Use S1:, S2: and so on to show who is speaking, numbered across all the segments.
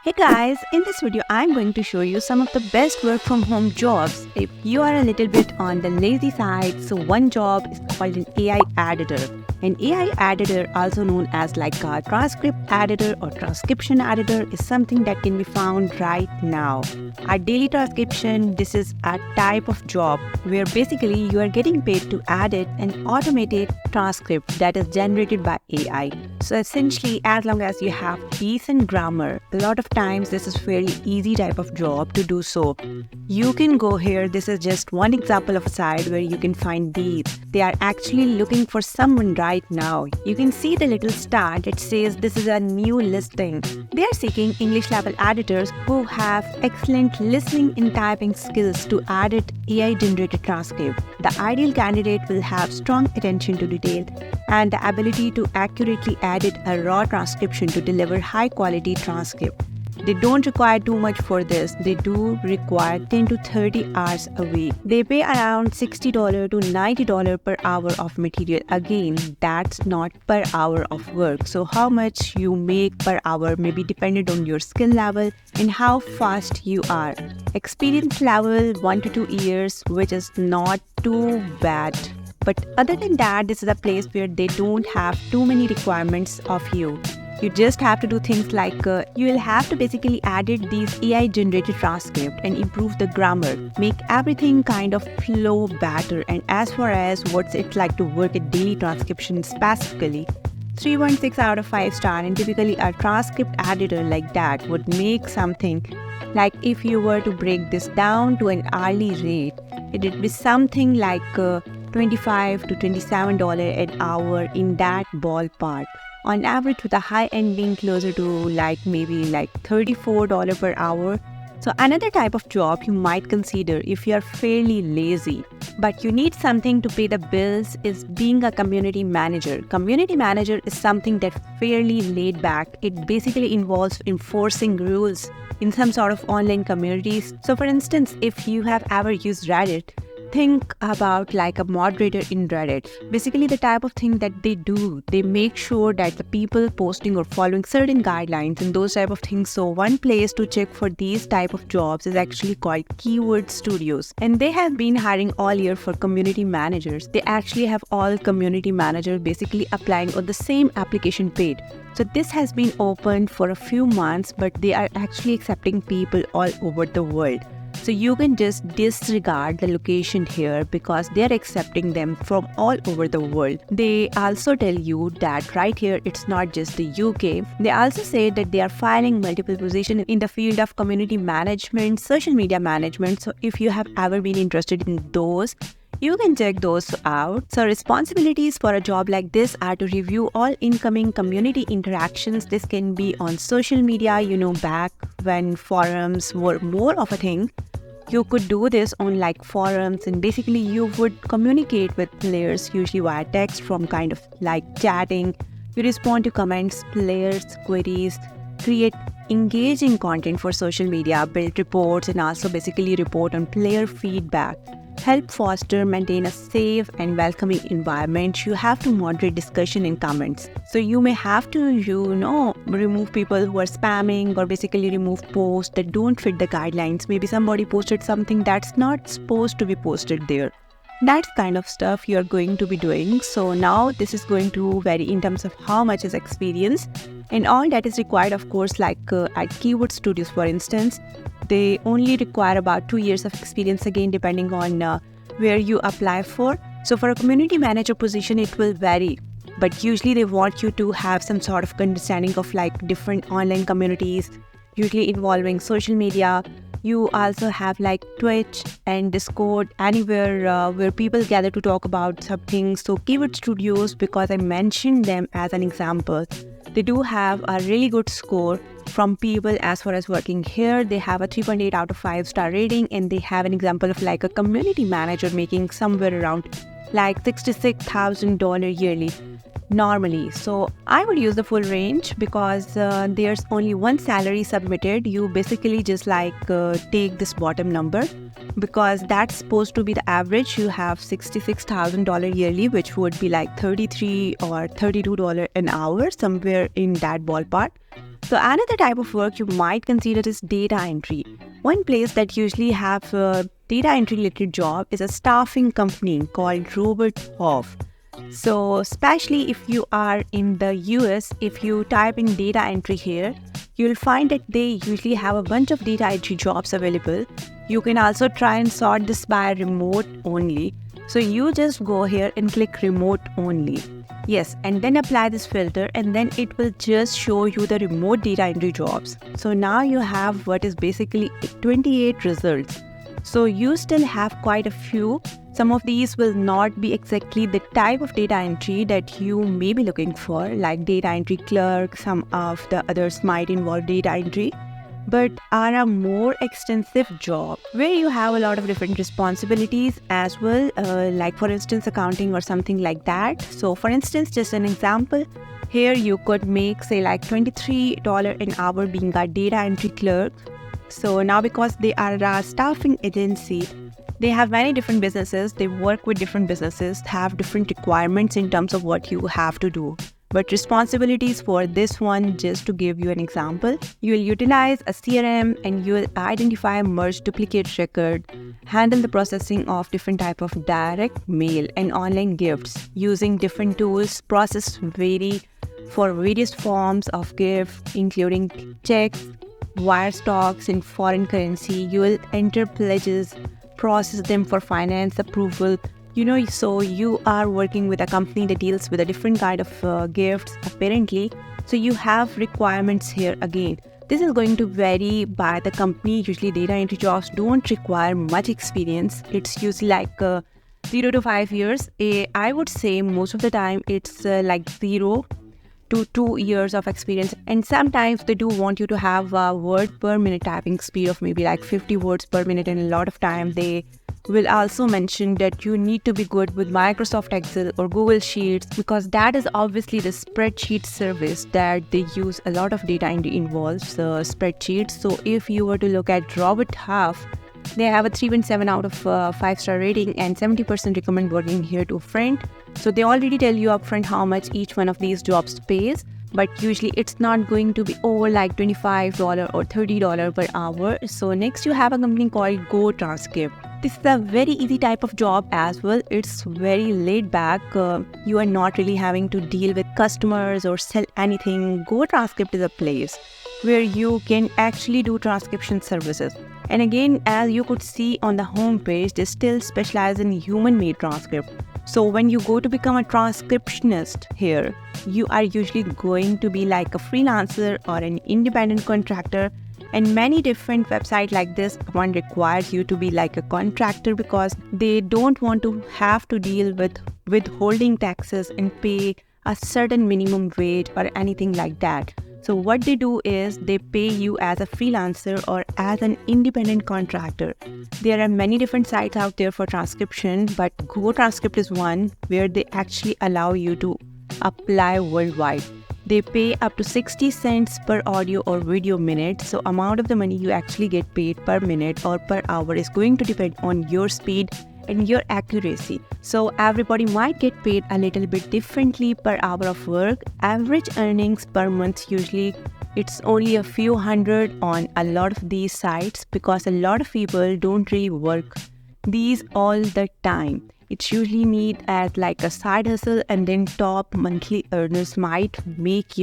S1: Hey guys, in this video I'm going to show you some of the best work from home jobs if you are a little bit on the lazy side. So one job is called an AI editor. An AI editor, also known as like a transcript editor or transcription editor, is something that can be found right now. Our daily transcription, this is a type of job where basically you are getting paid to edit an automated transcript that is generated by AI. So essentially, as long as you have decent grammar, a lot of times this is fairly easy type of job to do so. You can go here. This is just one example of a site where you can find these. They are actually looking for someone right now. You can see the little star that says this is a new listing. They are seeking English level editors who have excellent listening and typing skills to edit AI generated transcript. The ideal candidate will have strong attention to detail and the ability to accurately edit a raw transcription to deliver high quality transcript. They don't require too much for this. They do require 10 to 30 hours a week. They pay around $60 to $90 per hour of material. Again, that's not per hour of work. So how much you make per hour may be dependent on your skill level and how fast you are. Experience level 1 to 2 years, which is not too bad. But other than that, this is a place where they don't have too many requirements of you. You just have to do things like you will have to basically edit these AI generated transcript and improve the grammar, make everything kind of flow better. And as far as what's it like to work at daily transcription specifically, 3.6 out of 5 star, and typically a transcript editor like that would make something like, if you were to break this down to an hourly rate, it would be something like $25 to $27 an hour, in that ballpark. On average, with the high end being closer to maybe $34 per hour. So another type of job you might consider if you are fairly lazy, but you need something to pay the bills, is being a community manager. Community manager is something that's fairly laid back. It basically involves enforcing rules in some sort of online communities. So for instance, if you have ever used Reddit, think about like a moderator in Reddit. Basically, the type of thing that they do, they make sure that the people posting or following certain guidelines and those type of things. So one place to check for these type of jobs is actually called Keyword Studios. And they have been hiring all year for community managers. They actually have all community managers basically applying on the same application page. So this has been open for a few months, but they are actually accepting people all over the world. So you can just disregard the location here because they're accepting them from all over the world. They also tell you that right here, it's not just the UK. They also say that they are filing multiple positions in the field of community management, social media management. So if you have ever been interested in those, you can check those out. So responsibilities for a job like this are to review all incoming community interactions. This can be on social media, back when forums were more of a thing. You could do this on forums, and basically you would communicate with players usually via text from kind of like chatting. You respond to comments, players' queries, create engaging content for social media, build reports, and also basically report on player feedback. Help foster, maintain a safe and welcoming environment. You have to moderate discussion and comments. So you may have to, remove people who are spamming or basically remove posts that don't fit the guidelines. Maybe somebody posted something that's not supposed to be posted there. That's kind of stuff you're going to be doing. So now this is going to vary in terms of how much is experience and all that is required. Of course, at Keyword Studios, for instance, they only require about 2 years of experience, again, depending on where you apply for. So for a community manager position, it will vary. But usually they want you to have some sort of understanding of different online communities, usually involving social media. You also have Twitch and Discord, anywhere where people gather to talk about some things. So Keyword Studios, because I mentioned them as an example, they do have a really good score from people as far as working here. They have a 3.8 out of 5 star rating, and they have an example of a community manager making somewhere around $66,000 yearly normally. So I would use the full range because there's only one salary submitted. You basically just take this bottom number because that's supposed to be the average. You have $66,000 yearly, which would be $33 or $32 an hour, somewhere in that ballpark. So another type of work you might consider is data entry. One place that usually have a data entry related job is a staffing company called Robert Half. So especially if you are in the US, if you type in data entry here, you'll find that they usually have a bunch of data entry jobs available. You can also try and sort this by remote only. So you just go here and click remote only. Yes, and then apply this filter and then it will just show you the remote data entry jobs. So now you have what is basically 28 results. So you still have quite a few. Some of these will not be exactly the type of data entry that you may be looking for, like data entry clerk. Some of the others might involve data entry, but are a more extensive job where you have a lot of different responsibilities as well, like for instance accounting or something like that. So for instance, just an example, here you could make say like $23 an hour being a data entry clerk. So now because they are a staffing agency, they have many different businesses, they work with different businesses, have different requirements in terms of what you have to do. But responsibilities for this one, just to give you an example, you will utilize a CRM and you will identify merge duplicate record, handle the processing of different type of direct mail and online gifts using different tools, process vary for various forms of gift, including checks, wire stocks in foreign currency. You will enter pledges, process them for finance approval. So you are working with a company that deals with a different kind of gifts apparently. So you have requirements here again. This is going to vary by the company. Usually data entry jobs don't require much experience. It's usually like 0 to 5 years. I would say most of the time it's like 0 to 2 years of experience, and sometimes they do want you to have a word per minute typing speed of maybe like 50 words per minute, and a lot of time they will also mention that you need to be good with Microsoft Excel or Google Sheets, because that is obviously the spreadsheet service that they use. A lot of data entry involves spreadsheets. So if you were to look at Robert Half, they have a 3.7 out of 5-star rating and 70% recommend working here to a friend. So they already tell you upfront how much each one of these jobs pays, but usually it's not going to be over like $25 or $30 per hour. So next you have a company called Go Transcript. This is a very easy type of job as well. It's very laid back. You are not really having to deal with customers or sell anything. Go Transcript is a place where you can actually do transcription services. And again, as you could see on the homepage, they still specialize in human-made transcript. So when you go to become a transcriptionist here, you are usually going to be like a freelancer or an independent contractor. And many different websites like this one requires you to be like a contractor, because they don't want to have to deal with withholding taxes and pay a certain minimum wage or anything like that. So what they do is they pay you as a freelancer or as an independent contractor. There are many different sites out there for transcription, but Go Transcript is one where they actually allow you to apply worldwide. They pay up to 60 cents per audio or video minute. So amount of the money you actually get paid per minute or per hour is going to depend on your speed and your accuracy. So everybody might get paid a little bit differently per hour of work. Average earnings per month, usually it's only a few hundred on a lot of these sites, because a lot of people don't really work these all the time. It's usually need as like a side hustle, and then top monthly earners might make,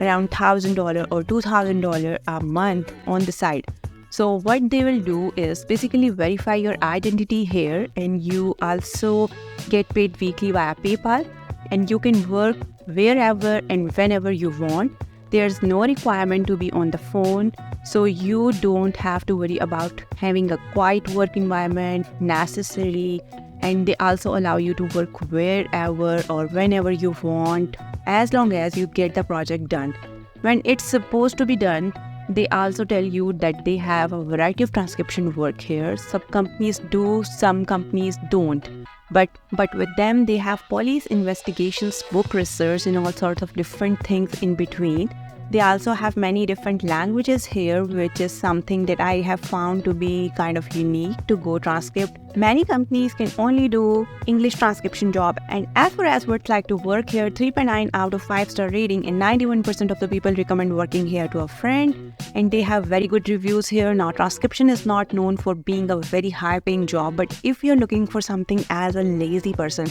S1: around $1,000 or $2,000 a month on the side. So what they will do is basically verify your identity here, and you also get paid weekly via PayPal, and you can work wherever and whenever you want. There's no requirement to be on the phone, so you don't have to worry about having a quiet work environment necessarily. And they also allow you to work wherever or whenever you want, as long as you get the project done. When it's supposed to be done, they also tell you that they have a variety of transcription work here. Some companies do, some companies don't. But with them, they have police investigations, book research, and all sorts of different things in between. They also have many different languages here, which is something that I have found to be kind of unique to Go Transcript. Many companies can only do English transcription job, and as far as would like to work here, 3.9 out of 5-star rating, and 91% of the people recommend working here to a friend, and they have very good reviews here. Now, transcription is not known for being a very high-paying job, but if you're looking for something as a lazy person,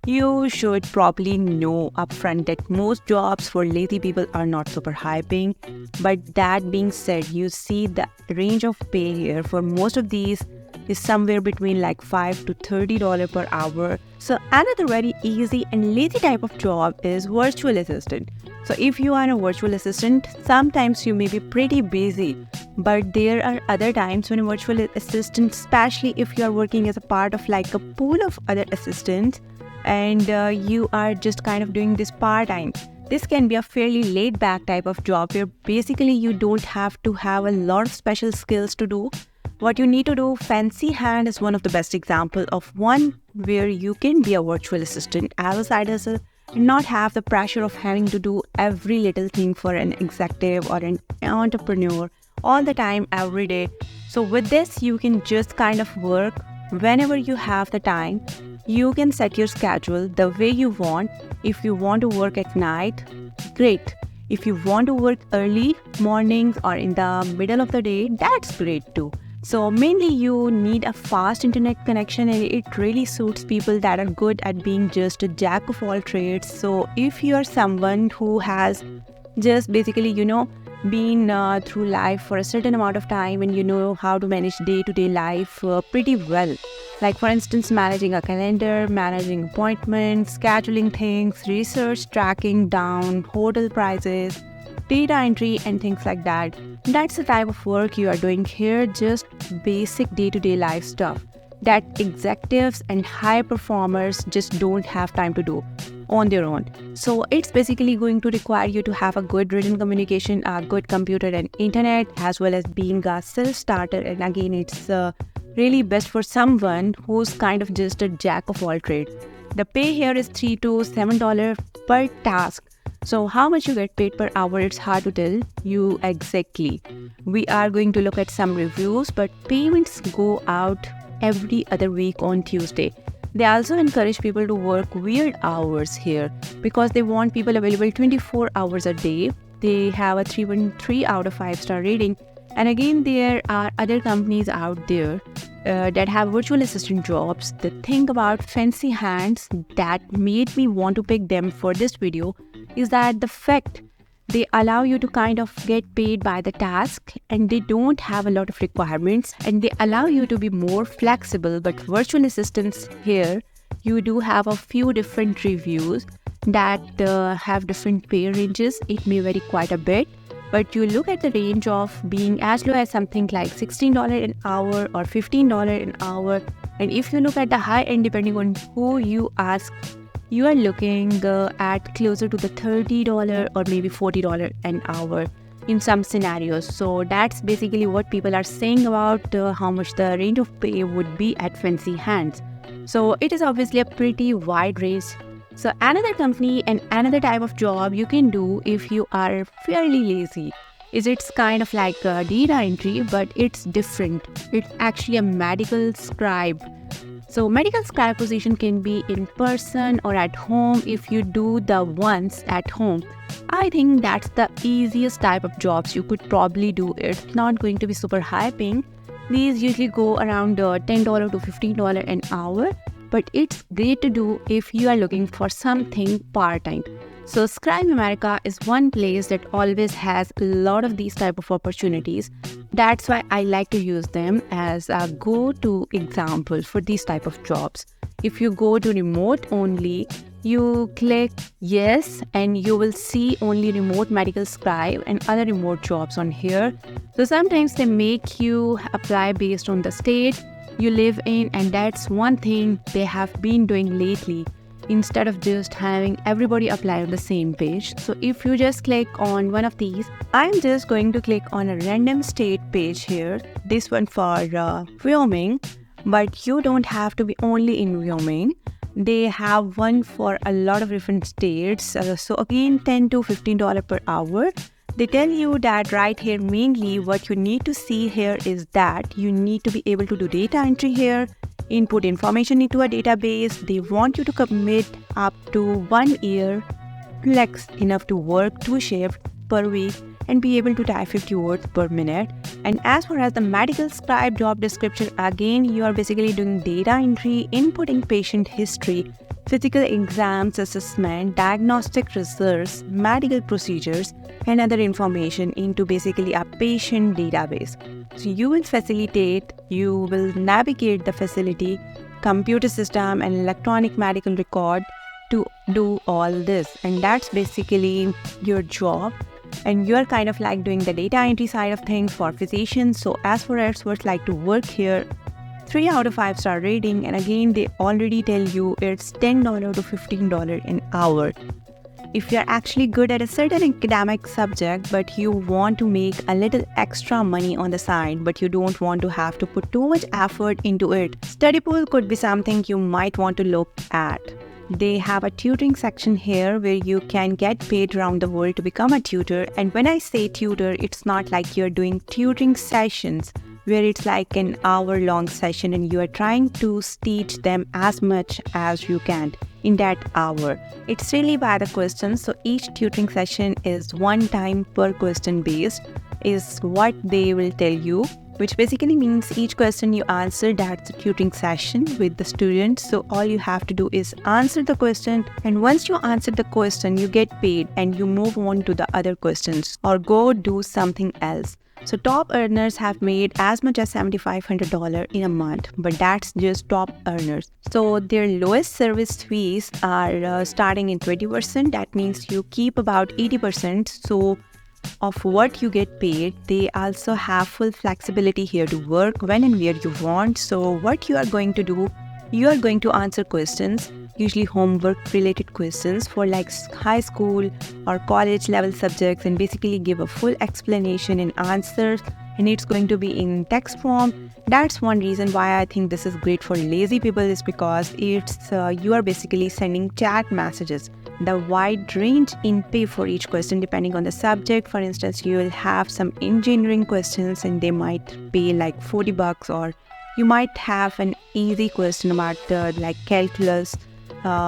S1: you should probably know upfront that most jobs for lazy people are not super high paying. But that being said, you see the range of pay here for most of these is somewhere between like $5 to $30 per hour. So another very easy and lazy type of job is virtual assistant. So if you are a virtual assistant, sometimes you may be pretty busy, but there are other times when a virtual assistant, especially if you are working as a part of like a pool of other assistants, and you are just kind of doing this part-time. This can be a fairly laid-back type of job where basically you don't have to have a lot of special skills to do. What you need to do, Fancy Hand is one of the best examples of one where you can be a virtual assistant as a side hustle and not have the pressure of having to do every little thing for an executive or an entrepreneur all the time, every day. So with this, you can just kind of work whenever you have the time. You can set your schedule the way you want. If you want to work at night, great. If you want to work early mornings or in the middle of the day, that's great too. So mainly you need a fast internet connection, and it really suits people that are good at being just a jack of all trades. So if you are someone who has just basically, been through life for a certain amount of time and you know how to manage day-to-day life pretty well. Like for instance, managing a calendar, managing appointments, scheduling things, research, tracking down hotel prices, data entry and things like that. That's the type of work you are doing here, just basic day-to-day life stuff that executives and high performers just don't have time to do on their own. So it's basically going to require you to have a good written communication, a good computer and internet, as well as being a self-starter. And again, it's really best for someone who's kind of just a jack of all trades. The pay here is $3 to $7 per task. So how much you get paid per hour, it's hard to tell you exactly. We are going to look at some reviews, but payments go out every other week on Tuesday. They also encourage people to work weird hours here because they want people available 24 hours a day. They have a 3.3 out of 5-star rating. And again, there are other companies out there that have virtual assistant jobs. The thing about Fancy Hands that made me want to pick them for this video is that the fact they allow you to kind of get paid by the task, and they don't have a lot of requirements, and they allow you to be more flexible. But virtual assistants here, you do have a few different reviews that have different pay ranges. It may vary quite a bit, but you look at the range of being as low as something like $16 an hour or $15 an hour. And if you look at the high end, depending on who you ask, you are looking at closer to the $30 or maybe $40 an hour in some scenarios. So that's basically what people are saying about how much the range of pay would be at Fancy Hands. So it is obviously a pretty wide range. So another company and another type of job you can do if you are fairly lazy is it's kind of like data entry, but it's different. It's actually a medical scribe. So medical scribe position can be in person or at home. If you do the ones at home, I think that's the easiest type of jobs you could probably do. It's not going to be super high paying. These usually go around $10 to $15 an hour, but it's great to do if you are looking for something part-time. So Scribe America is one place that always has a lot of these type of opportunities. That's why I like to use them as a go-to example for these type of jobs. If you go to remote only, you click yes and you will see only remote medical scribe and other remote jobs on here. So sometimes they make you apply based on the state you live in, and that's one thing they have been doing lately, instead of just having everybody apply on the same page. So if you just click on one of these, I'm just going to click on a random state page here, this one for Wyoming, but you don't have to be only in Wyoming. They have one for a lot of different states. So again, $10 to $15 per hour. They tell you that right here, mainly what you need to see here is that you need to be able to do data entry here, input information into a database. They want you to commit up to 1 year, flex enough to work 2 shifts per week, and be able to type 50 words per minute. And as far as the medical scribe job description, again, you are basically doing data entry, inputting patient history, physical exams, assessment, diagnostic results, medical procedures, and other information into basically a patient database. So you will facilitate, you will navigate the facility, computer system, and electronic medical record to do all this. And that's basically your job. And you're kind of like doing the data entry side of things for physicians. So as for experts like to work here, 3 out of 5 star rating. And again, they already tell you it's $10 to $15 an hour. If you're actually good at a certain academic subject, but you want to make a little extra money on the side, but you don't want to have to put too much effort into it, study pool could be something you might want to look at. They have a tutoring section here where you can get paid around the world to become a tutor. And when I say tutor, it's not like you're doing tutoring sessions where it's like an hour-long session and you are trying to teach them as much as you can in that hour. It's really by the questions. So each tutoring session is 1 time per question based is what they will tell you, which basically means each question you answer, that's a tutoring session with the student. So all you have to do is answer the question, and once you answer the question, you get paid and you move on to the other questions or go do something else. So top earners have made as much as $7,500 in a month, but that's just top earners. So their lowest service fees are starting in 20%. That means you keep about 80%. So of what you get paid. They also have full flexibility here to work when and where you want. So what you are going to do, you are going to answer questions, usually homework related questions for like high school or college level subjects, and basically give a full explanation and answers, and it's going to be in text form. That's one reason why I think this is great for lazy people, is because it's you are basically sending chat messages. The wide range in pay for each question depending on the subject. For instance, you will have some engineering questions and they might pay like $40, or you might have an easy question about like calculus,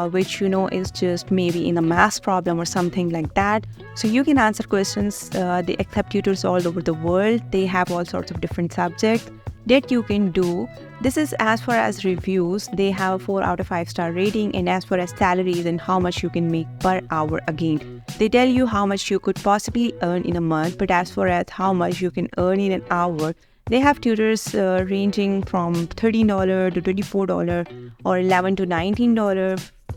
S1: which you know is just maybe in a math problem or something like that. So you can answer questions. They accept tutors all over the world. They have all sorts of different subjects that you can do. This is as far as reviews. They have a 4 out of 5 star rating. And as far as salaries and how much you can make per hour, again, they tell you how much you could possibly earn in a month, but as far as how much you can earn in an hour, they have tutors ranging from $13 to $24, or $11 to $19,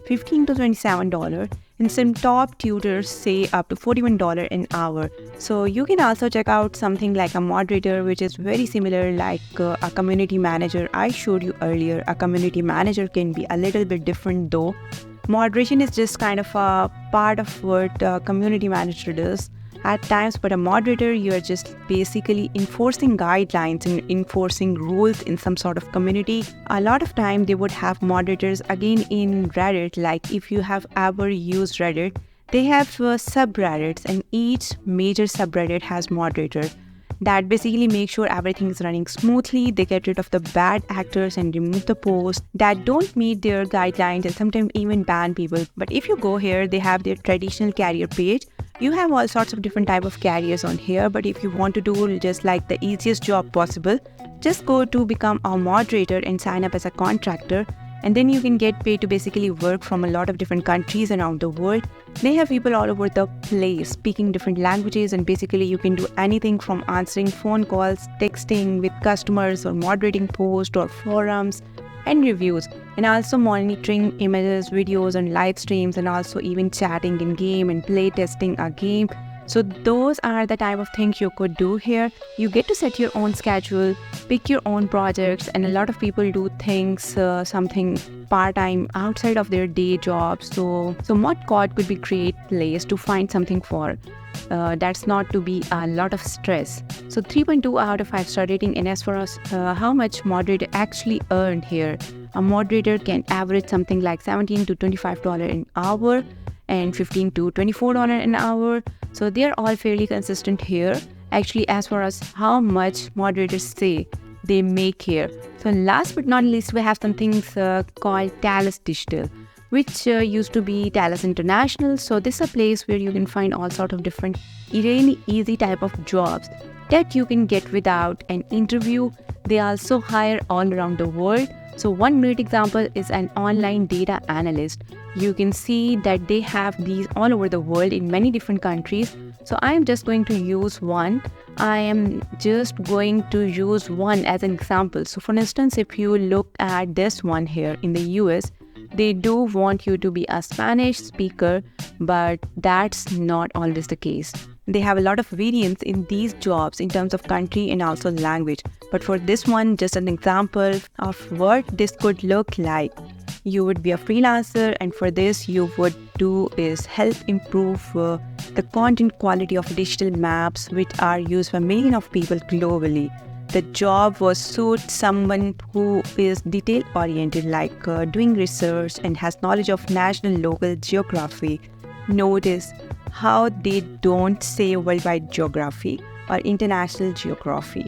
S1: $15 to $27, and some top tutors say up to $41 an hour. So you can also check out something like a moderator, which is very similar like a community manager I showed you earlier. A community manager can be a little bit different though. Moderation is just kind of a part of what a community manager does at times, but a moderator, you are just basically enforcing guidelines and enforcing rules in some sort of community. A lot of time they would have moderators again in Reddit. Like if you have ever used Reddit, they have subreddits, and each major subreddit has moderators that basically make sure everything is running smoothly. They get rid of the bad actors and remove the posts that don't meet their guidelines, and sometimes even ban people. But if you go here, they have their traditional career page. You have all sorts of different type of careers on here, but if you want to do just like the easiest job possible, just go to become a moderator and sign up as a contractor, and then you can get paid to basically work from a lot of different countries around the world. They have people all over the place speaking different languages, and basically you can do anything from answering phone calls, texting with customers, or moderating posts or forums and reviews, and also monitoring images, videos, and live streams, and also even chatting in game and play testing a game. So those are the type of things you could do here. You get to set your own schedule, pick your own projects, and a lot of people do things, something part-time outside of their day job. So ModCode could be a great place to find something for. That's not to be a lot of stress. So 3.2 out of 5 star rating. And as far as how much moderator actually earned here, a moderator can average something like $17 to $25 an hour. and $15 to $24 an hour. So they are all fairly consistent here. Actually, as far as how much moderators say they make here. So last but not least, we have some things called Thales Digital, which used to be Thales International. So this is a place where you can find all sorts of different really easy type of jobs that you can get without an interview. They also hire all around the world. So one great example is an online data analyst. You can see that they have these all over the world in many different countries. So I am just going to use one. I am just going to use one as an example. So for instance, if you look at this one here in the US, they do want you to be a Spanish speaker, but that's not always the case. They have a lot of variance in these jobs in terms of country and also language. But for this one, just an example of what this could look like. You would be a freelancer, and for this you would do is help improve the content quality of digital maps which are used by millions of people globally. The job was suit someone who is detail oriented, like doing research and has knowledge of national local geography. Notice how they don't say worldwide geography or international geography.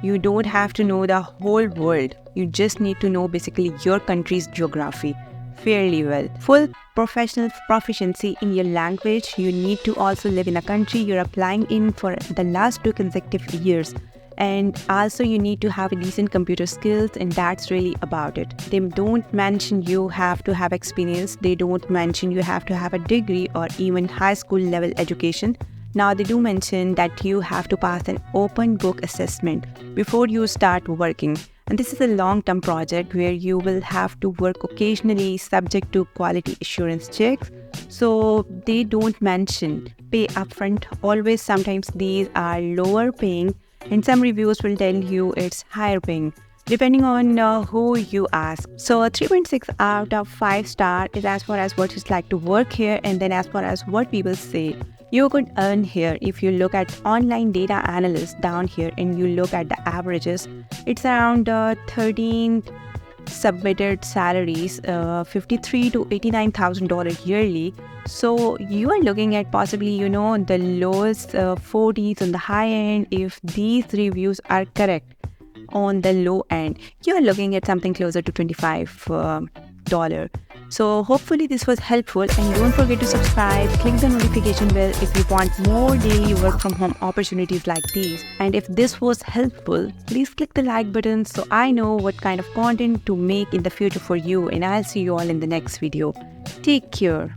S1: You don't have to know the whole world. You just need to know basically your country's geography fairly well. Full professional proficiency in your language. You need to also live in a country you're applying in for the last 2 consecutive years. And also you need to have a decent computer skills, and that's really about it. They don't mention you have to have experience. They don't mention you have to have a degree or even high school level education. Now they do mention that you have to pass an open book assessment before you start working. And this is a long-term project where you will have to work occasionally subject to quality assurance checks. So they don't mention pay upfront. Always, sometimes these are lower paying, and some reviews will tell you it's higher paying, depending on who you ask. So a 3.6 out of 5 star is as far as what it's like to work here, and then as far as what people say you could earn here. If you look at online data analyst down here and you look at the averages, it's around 13 submitted salaries, $53,000 to $89,000 yearly. So you are looking at possibly, the lowest 40s on the high end. If these reviews are correct, on the low end, you are looking at something closer to $25. So hopefully this was helpful, and don't forget to subscribe, click the notification bell if you want more daily work from home opportunities like these. And if this was helpful, please click the like button so I know what kind of content to make in the future for you, and I'll see you all in the next video. Take care.